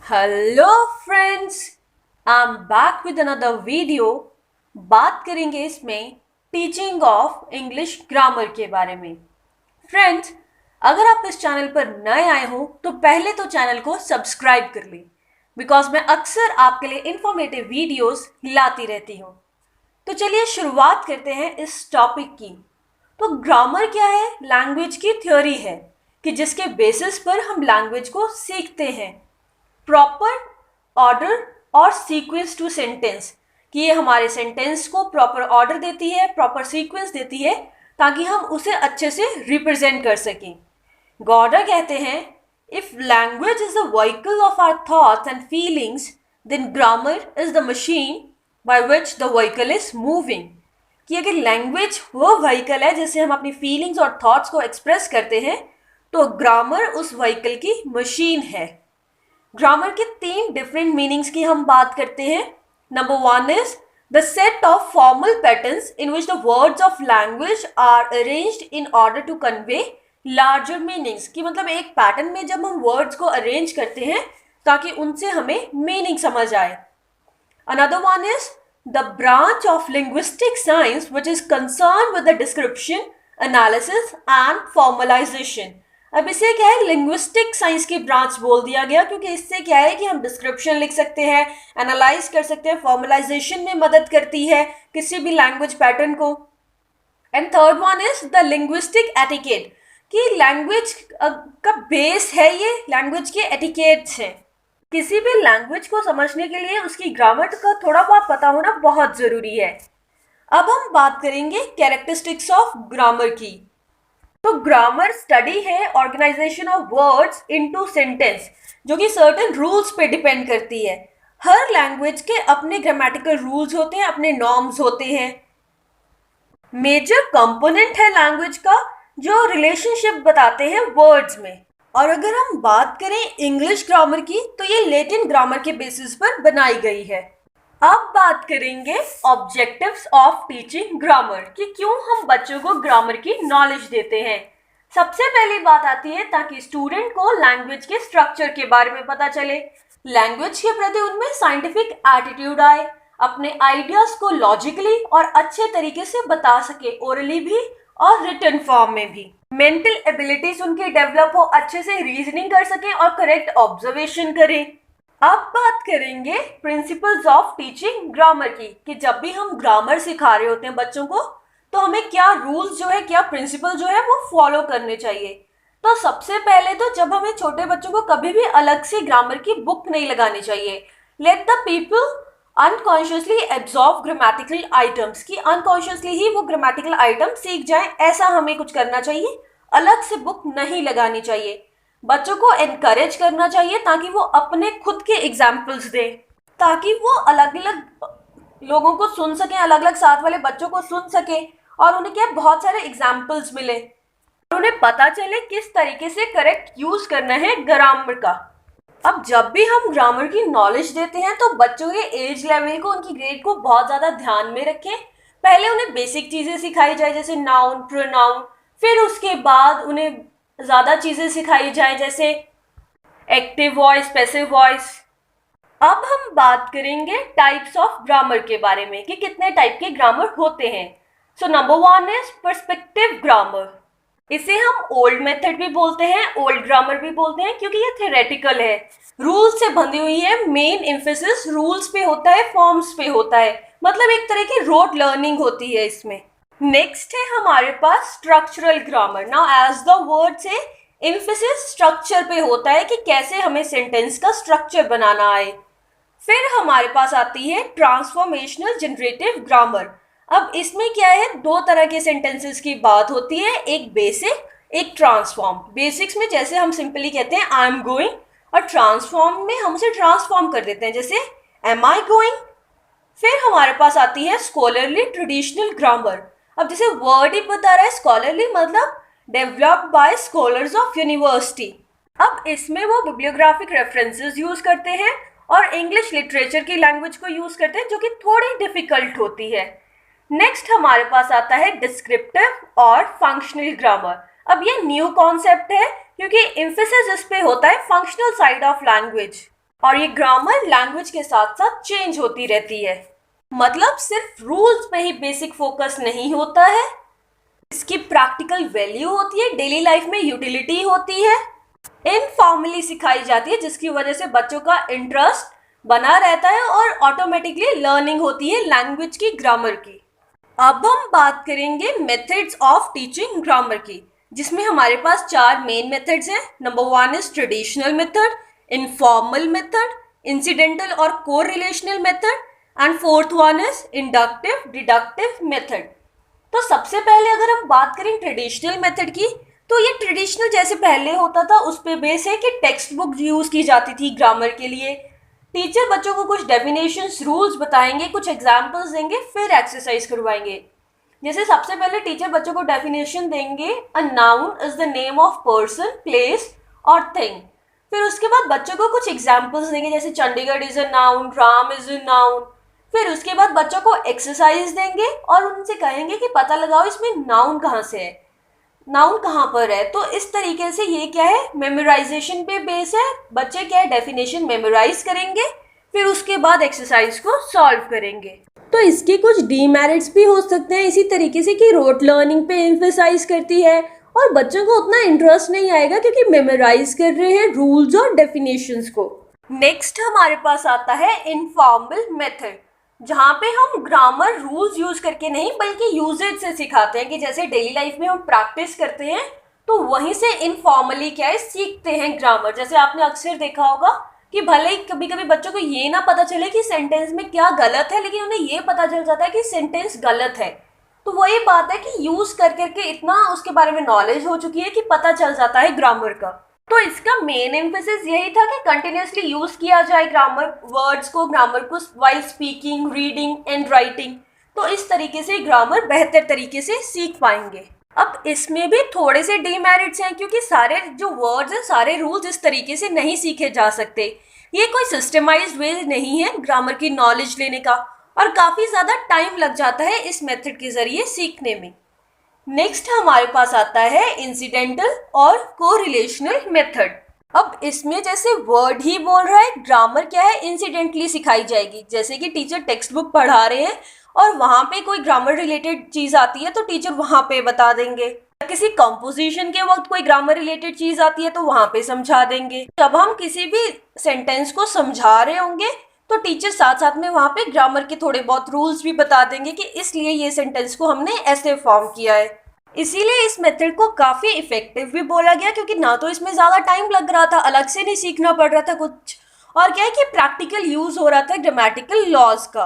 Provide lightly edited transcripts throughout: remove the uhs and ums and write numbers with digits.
Hello friends, I am back with another video. बात करेंगे इसमें टीचिंग ऑफ इंग्लिश ग्रामर के बारे में। फ्रेंड्स, अगर आप इस चैनल पर नए आए हो तो पहले तो चैनल को सब्सक्राइब कर लें, बिकॉज मैं अक्सर आपके लिए इंफॉर्मेटिव वीडियोस लाती रहती हूँ। तो चलिए शुरुआत करते हैं इस टॉपिक की। तो ग्रामर क्या है? लैंग्वेज की थ्योरी है कि जिसके बेसिस पर हम लैंग्वेज को सीखते हैं। प्रॉपर ऑर्डर और सीक्वेंस टू सेंटेंस, कि ये हमारे सेंटेंस को प्रॉपर ऑर्डर देती है, प्रॉपर सीक्वेंस देती है, ताकि हम उसे अच्छे से रिप्रेजेंट कर सकें। गॉडर कहते हैं, if language is the vehicle of our thoughts and feelings, then grammar is the machine by which the vehicle is moving. कि अगर लैंग्वेज वो व्हीकल है जिससे हम अपनी फीलिंग्स और थॉट्स को एक्सप्रेस करते हैं, तो ग्रामर उस व्हीकल की मशीन है। ग्रामर के 3 डिफरेंट मीनिंग्स की हम बात करते हैं। Number 1 is the set of formal patterns in which the words of language are arranged in order to convey larger meanings. कि मतलब एक पैटर्न में जब हम वर्ड्स को अरेंज करते हैं ताकि उनसे हमें मीनिंग समझ आए। Another one is the branch of linguistic science which is concerned with the description, analysis and formalization. अब इसे क्या है, लिंग्विस्टिक साइंस की ब्रांच बोल दिया गया, क्योंकि इससे क्या है कि हम डिस्क्रिप्शन लिख सकते हैं, एनालाइज कर सकते हैं, फॉर्मलाइजेशन में मदद करती है किसी भी लैंग्वेज पैटर्न को। And third one is the linguistic etiquette, कि लैंग्वेज का बेस है, ये लैंग्वेज के एटिकेट्स हैं। किसी भी लैंग्वेज को समझने के लिए उसकी ग्रामर का थोड़ा बहुत पता होना बहुत ज़रूरी है। अब हम बात करेंगे कैरेक्टरिस्टिक्स ऑफ ग्रामर की। तो ग्रामर स्टडी है organisation of words into sentence, जो कि सर्टेन रूल्स पे डिपेंड करती है। हर लैंग्वेज के अपने ग्रामेटिकल रूल्स होते हैं, अपने नॉर्म्स होते हैं। मेजर कंपोनेंट है लैंग्वेज का जो रिलेशनशिप बताते हैं वर्ड्स में। और अगर हम बात करें इंग्लिश ग्रामर की, तो ये लैटिन ग्रामर के बेसिस पर बनाई गई है। अब बात करेंगे ऑब्जेक्टिव्स ऑफ टीचिंग ग्रामर, कि क्यों हम बच्चों को ग्रामर की नॉलेज देते हैं। सबसे पहली बात आती है ताकि स्टूडेंट को लैंग्वेज के स्ट्रक्चर के बारे में पता चले, लैंग्वेज के प्रति उनमें साइंटिफिक एटीट्यूड आए, अपने आइडियाज को लॉजिकली और अच्छे तरीके से बता सके, ओरली भी और रिटन फॉर्म में भी। मेंटल एबिलिटीज उनकी डेवलप हो, अच्छे से रीजनिंग कर सकें और करेक्ट ऑब्जर्वेशन करें। अब बात करेंगे प्रिंसिपल्स ऑफ टीचिंग ग्रामर की, कि जब भी हम ग्रामर सिखा रहे होते हैं बच्चों को, तो हमें क्या रूल्स जो है, क्या प्रिंसिपल जो है वो फॉलो करने चाहिए। तो सबसे पहले तो जब हमें छोटे बच्चों को कभी भी अलग से ग्रामर की बुक नहीं लगानी चाहिए। Let the people unconsciously absorb grammatical items, की अनकॉन्शियसली ही वो ग्रामेटिकल आइटम सीख जाएं, ऐसा हमें कुछ करना चाहिए। अलग से बुक नहीं लगानी चाहिए। बच्चों को एनकरेज करना चाहिए ताकि वो अपने खुद के एग्जाम्पल्स दें, ताकि वो अलग अलग लोगों को सुन सकें, अलग अलग साथ वाले बच्चों को सुन सकें और उन्हें क्या बहुत सारे एग्जाम्पल्स मिले और उन्हें पता चले किस तरीके से करेक्ट यूज करना है ग्रामर का। अब जब भी हम ग्रामर की नॉलेज देते हैं तो बच्चों के एज लेवल को, उनकी ग्रेड को बहुत ज़्यादा ध्यान में रखें। पहले उन्हें बेसिक चीज़ें सिखाई जाए जैसे नाउन, प्रोनाउन, फिर उसके बाद उन्हें ज़्यादा चीज़ें सिखाई जाए जैसे एक्टिव वॉइस, पैसिव वॉइस। अब हम बात करेंगे टाइप्स ऑफ ग्रामर के बारे में, कि कितने टाइप के ग्रामर होते हैं। So number 1 is perspective grammar. इसे हम ओल्ड मेथड भी बोलते हैं, ओल्ड ग्रामर भी बोलते हैं, क्योंकि ये थ्योरेटिकल है, रूल्स से बंधी हुई है। मेन एम्फेसिस रूल्स पे होता है, फॉर्म्स पे होता है, मतलब एक तरह की रोड लर्निंग होती है इसमें। नेक्स्ट है हमारे पास structural grammar. Now as the word से एम्फेसिस स्ट्रक्चर पे होता है, कि कैसे हमें सेंटेंस का स्ट्रक्चर बनाना आए। फिर हमारे पास आती है ट्रांसफॉर्मेशनल जनरेटिव ग्रामर। अब इसमें क्या है, 2 तरह के सेंटेंसेस की बात होती है, एक बेसिक, एक ट्रांसफॉर्म। बेसिक्स में जैसे हम सिंपली कहते हैं आई एम गोइंग, और ट्रांसफॉर्म में हम उसे ट्रांसफॉर्म कर देते हैं जैसे एम आई गोइंग। फिर हमारे पास आती है स्कॉलरली ट्रेडिशनल ग्रामर। अब जैसे वर्ड ही बता रहा है, स्कॉलरली मतलब developed by scholars of university. अब इसमें वो बिब्लियोग्राफिक रेफरेंसेस यूज करते हैं और इंग्लिश लिटरेचर की लैंग्वेज को यूज करते हैं, जो कि थोड़ी डिफिकल्ट होती है। नेक्स्ट हमारे पास आता है डिस्क्रिप्टिव और फंक्शनल ग्रामर। अब ये न्यू कॉन्सेप्ट है क्योंकि एम्फेसिस इस पे होता है फंक्शनल साइड ऑफ लैंग्वेज। और ये ग्रामर लैंग्वेज के साथ साथ चेंज होती रहती है। मतलब सिर्फ रूल्स पे ही बेसिक फोकस नहीं होता है, इसकी प्रैक्टिकल वैल्यू होती है, डेली लाइफ में यूटिलिटी होती है, इनफॉर्मली सिखाई जाती है, जिसकी वजह से बच्चों का इंटरेस्ट बना रहता है और ऑटोमेटिकली लर्निंग होती है लैंग्वेज की, ग्रामर की। अब हम बात करेंगे मेथड्स ऑफ टीचिंग ग्रामर की, जिसमें हमारे पास 4 मेन मेथड्स हैं। Number 1 is traditional method, informal method, incidental और को relational method, and fourth one is inductive deductive method. तो सबसे पहले अगर हम बात करें ट्रेडिशनल मेथड की, तो ये ट्रेडिशनल जैसे पहले होता था उस पे बेस है कि टेक्स्ट बुक यूज की जाती थी ग्रामर के लिए। टीचर बच्चों को कुछ डेफिनेशंस, रूल्स बताएंगे, कुछ एग्जाम्पल्स देंगे, फिर एक्सरसाइज करवाएंगे। जैसे सबसे पहले टीचर बच्चों को डेफिनेशन देंगे, a noun is the name of person, place और थिंग। फिर उसके बाद बच्चों को कुछ एग्जाम्पल्स देंगे, जैसे Chandigarh is a noun, Ram is a noun. फिर उसके बाद बच्चों को एक्सरसाइज देंगे और उनसे कहेंगे कि पता लगाओ इसमें नाउन कहाँ से है, नाउन कहाँ पर है। तो इस तरीके से ये क्या है, मेमोराइजेशन पे बेस है। बच्चे क्या है, डेफिनेशन मेमोराइज करेंगे, फिर उसके बाद एक्सरसाइज को सॉल्व करेंगे। तो इसके कुछ डीमेरिट्स भी हो सकते हैं इसी तरीके से कि रोट लर्निंग पे एम्फेसाइज करती है और बच्चों को उतना इंटरेस्ट नहीं आएगा क्योंकि मेमोराइज कर रहे हैं रूल्स और डेफिनेशंस को। नेक्स्ट हमारे पास आता है इनफॉर्मल मेथड, जहाँ पे हम ग्रामर रूल्स यूज करके नहीं बल्कि यूजेज से सिखाते हैं, कि जैसे डेली लाइफ में हम प्रैक्टिस करते हैं तो वहीं से इनफॉर्मली क्या है, सीखते हैं ग्रामर। जैसे आपने अक्सर देखा होगा कि भले ही कभी कभी बच्चों को ये ना पता चले कि सेंटेंस में क्या गलत है, लेकिन उन्हें ये पता चल जाता है कि सेंटेंस गलत है। तो वही बात है कि यूज कर करके इतना उसके बारे में नॉलेज हो चुकी है कि पता चल जाता है ग्रामर का। तो इसका मेन एम्फेसिस यही था कि कंटिन्यूसली यूज किया जाए ग्रामर वर्ड्स को, ग्रामर को while speaking, reading and writing. तो इस तरीके से ग्रामर बेहतर तरीके से सीख पाएंगे। अब इसमें भी थोड़े से डीमेरिट्स हैं, क्योंकि सारे जो वर्ड्स हैं, सारे रूल्स इस तरीके से नहीं सीखे जा सकते। ये कोई सिस्टमाइज्ड वे नहीं है ग्रामर की नॉलेज लेने का, और काफ़ी ज़्यादा टाइम लग जाता है इस मेथड के ज़रिए सीखने में। नेक्स्ट हमारे पास आता है इंसिडेंटल और कोरिलेशनल मेथड। अब इसमें जैसे वर्ड ही बोल रहा है, ग्रामर क्या है, इंसिडेंटली सिखाई जाएगी। जैसे कि टीचर टेक्स्ट बुक पढ़ा रहे हैं और वहाँ पे कोई ग्रामर रिलेटेड चीज़ आती है तो टीचर वहाँ पे बता देंगे। किसी कंपोजिशन के वक्त कोई ग्रामर रिलेटेड चीज़ आती है तो वहाँ पे समझा देंगे। जब हम किसी भी सेंटेंस को समझा रहे होंगे तो टीचर साथ साथ में वहाँ पे ग्रामर के थोड़े बहुत रूल्स भी बता देंगे कि इसलिए ये सेंटेंस को हमने ऐसे फॉर्म किया है। इसीलिए इस मेथड को काफ़ी इफेक्टिव भी बोला गया, क्योंकि ना तो इसमें ज़्यादा टाइम लग रहा था, अलग से नहीं सीखना पड़ रहा था कुछ, और क्या है कि प्रैक्टिकल यूज़ हो रहा था ग्रामेटिकल लॉज का।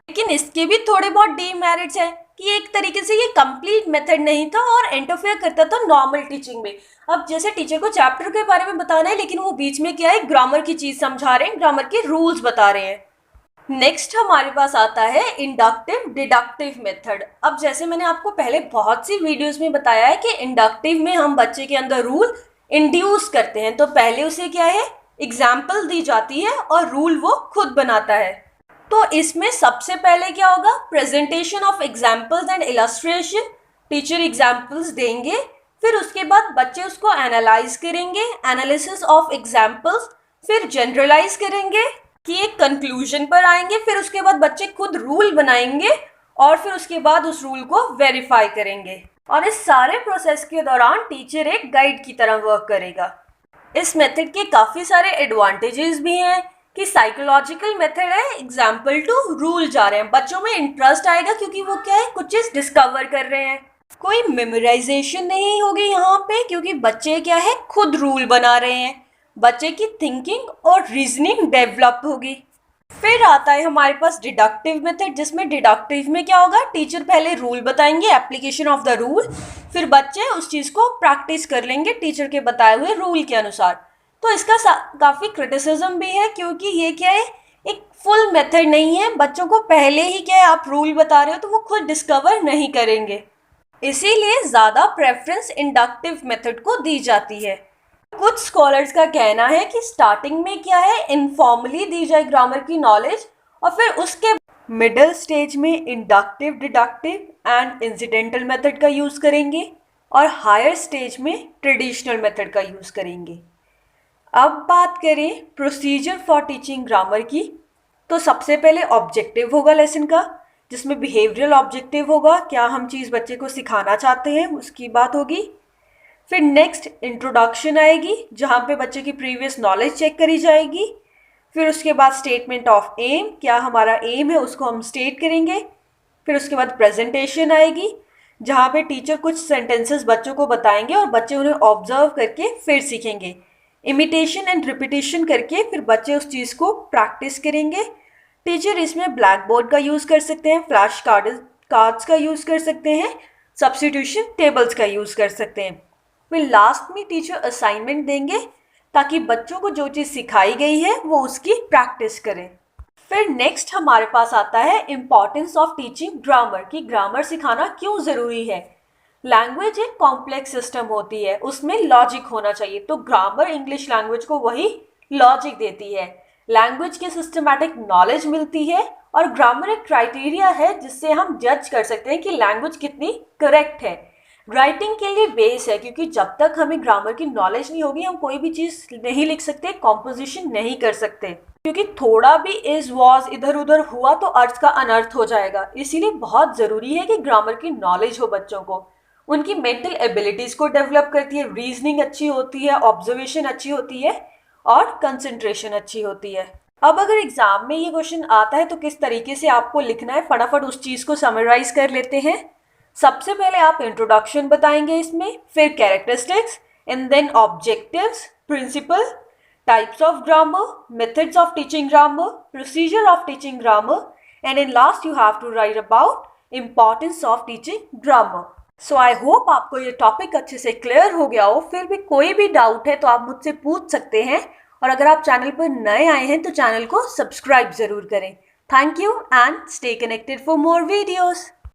लेकिन इसके भी थोड़े बहुत डीमेरिट्स हैं कि एक तरीके से ये कंप्लीट मेथड नहीं था और इंटरफेयर करता था नॉर्मल टीचिंग में। अब जैसे टीचर को चैप्टर के बारे में बताना है, लेकिन वो बीच में क्या है, ग्रामर की चीज़ समझा रहे हैं, ग्रामर के रूल्स बता रहे हैं। नेक्स्ट हमारे पास आता है इंडक्टिव डिडक्टिव मेथड। अब जैसे मैंने आपको पहले बहुत सी वीडियोस में बताया है कि इंडक्टिव में हम बच्चे के अंदर रूल इंड्यूस करते हैं, तो पहले उसे क्या है, एग्जाम्पल दी जाती है और रूल वो खुद बनाता है। तो इसमें सबसे पहले क्या होगा, presentation of examples and illustration. Teacher examples देंगे, फिर उसके बाद बच्चे उसको एनालाइज करेंगे, एनालिसिस ऑफ एग्जाम्पल्स, फिर जनरलाइज करेंगे कि एक कंक्लूजन पर आएंगे, फिर उसके बाद बच्चे खुद रूल बनाएंगे और फिर उसके बाद उस रूल को वेरीफाई करेंगे। और इस सारे प्रोसेस के दौरान टीचर एक गाइड की तरह वर्क करेगा। इस मेथड के काफ़ी सारे एडवांटेजेस भी हैं कि साइकोलॉजिकल मेथड है, एग्जाम्पल टू रूल जा रहे हैं, बच्चों में इंटरेस्ट आएगा क्योंकि वो क्या है, कुछ चीज़ डिस्कवर कर रहे हैं। कोई मेमोराइजेशन नहीं होगी यहाँ पे, क्योंकि बच्चे क्या है, खुद रूल बना रहे हैं। बच्चे की थिंकिंग और रीजनिंग डेवलप होगी। फिर आता है हमारे पास डिडक्टिव मेथड, जिसमें डिडक्टिव में क्या होगा, टीचर पहले रूल बताएंगे, एप्लीकेशन ऑफ द रूल, फिर बच्चे उस चीज़ को प्रैक्टिस कर लेंगे टीचर के बताए हुए रूल के अनुसार। तो इसका काफ़ी क्रिटिसिज्म भी है, क्योंकि ये क्या है, एक फुल मेथड नहीं है। बच्चों को पहले ही क्या है, आप रूल बता रहे हो तो वो खुद डिस्कवर नहीं करेंगे, इसीलिए ज़्यादा प्रेफरेंस इंडक्टिव मेथड को दी जाती है। कुछ स्कॉलर्स का कहना है कि स्टार्टिंग में क्या है, इनफॉर्मली दी जाए ग्रामर की नॉलेज, और फिर उसके मिडिल स्टेज में inductive deductive and incidental method का यूज़ करेंगे, और हायर स्टेज में ट्रेडिशनल मेथड का यूज़ करेंगे। अब बात करें प्रोसीजर फॉर टीचिंग ग्रामर की, तो सबसे पहले ऑब्जेक्टिव होगा लेसन का, जिसमें बिहेवियरल ऑब्जेक्टिव होगा, क्या हम चीज़ बच्चे को सिखाना चाहते हैं उसकी बात होगी। फिर नेक्स्ट इंट्रोडक्शन आएगी, जहाँ पे बच्चे की प्रीवियस नॉलेज चेक करी जाएगी। फिर उसके बाद स्टेटमेंट ऑफ एम, क्या हमारा एम है उसको हम स्टेट करेंगे। फिर उसके बाद प्रेजेंटेशन आएगी, जहाँ पे टीचर कुछ सेंटेंसेस बच्चों को बताएंगे और बच्चे उन्हें ऑब्जर्व करके फिर सीखेंगे। इमिटेशन एंड रिपीटेशन करके फिर बच्चे उस चीज़ को प्रैक्टिस करेंगे। टीचर इसमें ब्लैक बोर्ड का यूज़ कर सकते हैं, फ्लैश कार्ड्स का यूज़ कर सकते हैं, सब्स्टिट्यूशन टेबल्स का यूज़ कर सकते हैं। फिर लास्ट में टीचर असाइनमेंट देंगे ताकि बच्चों को जो चीज़ सिखाई गई है वो उसकी प्रैक्टिस करें। फिर नेक्स्ट हमारे पास आता है इम्पॉर्टेंस ऑफ टीचिंग ग्रामर, कि ग्रामर सिखाना क्यों ज़रूरी है। लैंग्वेज एक कॉम्प्लेक्स सिस्टम होती है, उसमें लॉजिक होना चाहिए, तो ग्रामर इंग्लिश लैंग्वेज को वही लॉजिक देती है। लैंग्वेज की सिस्टमैटिक नॉलेज मिलती है और ग्रामर एक क्राइटेरिया है जिससे हम जज कर सकते हैं कि लैंग्वेज कितनी करेक्ट है। राइटिंग के लिए बेस है, क्योंकि जब तक हमें ग्रामर की नॉलेज नहीं होगी हम कोई भी चीज़ नहीं लिख सकते, कॉम्पोजिशन नहीं कर सकते, क्योंकि थोड़ा भी इज वॉज इधर उधर हुआ तो अर्थ का अनर्थ हो जाएगा। इसीलिए बहुत ज़रूरी है कि ग्रामर की नॉलेज हो बच्चों को, उनकी मेंटल एबिलिटीज़ को डेवलप करती है, रीजनिंग अच्छी होती है, ऑब्जर्वेशन अच्छी होती है और कंसंट्रेशन अच्छी होती है। अब अगर एग्जाम में ये क्वेश्चन आता है तो किस तरीके से आपको लिखना है, फटाफट उस चीज़ को समराइज कर लेते हैं। सबसे पहले आप इंट्रोडक्शन बताएंगे इसमें, फिर characteristics and then objectives, principle, types of grammar, methods of teaching grammar, procedure of teaching grammar, and in last you have to write about importance of teaching grammar. So I hope आपको ये topic अच्छे से clear हो गया हो। फिर भी कोई भी डाउट है तो आप मुझसे पूछ सकते हैं, और अगर आप चैनल पर नए आए हैं तो चैनल को सब्सक्राइब ज़रूर करें। Thank you and stay connected for more videos.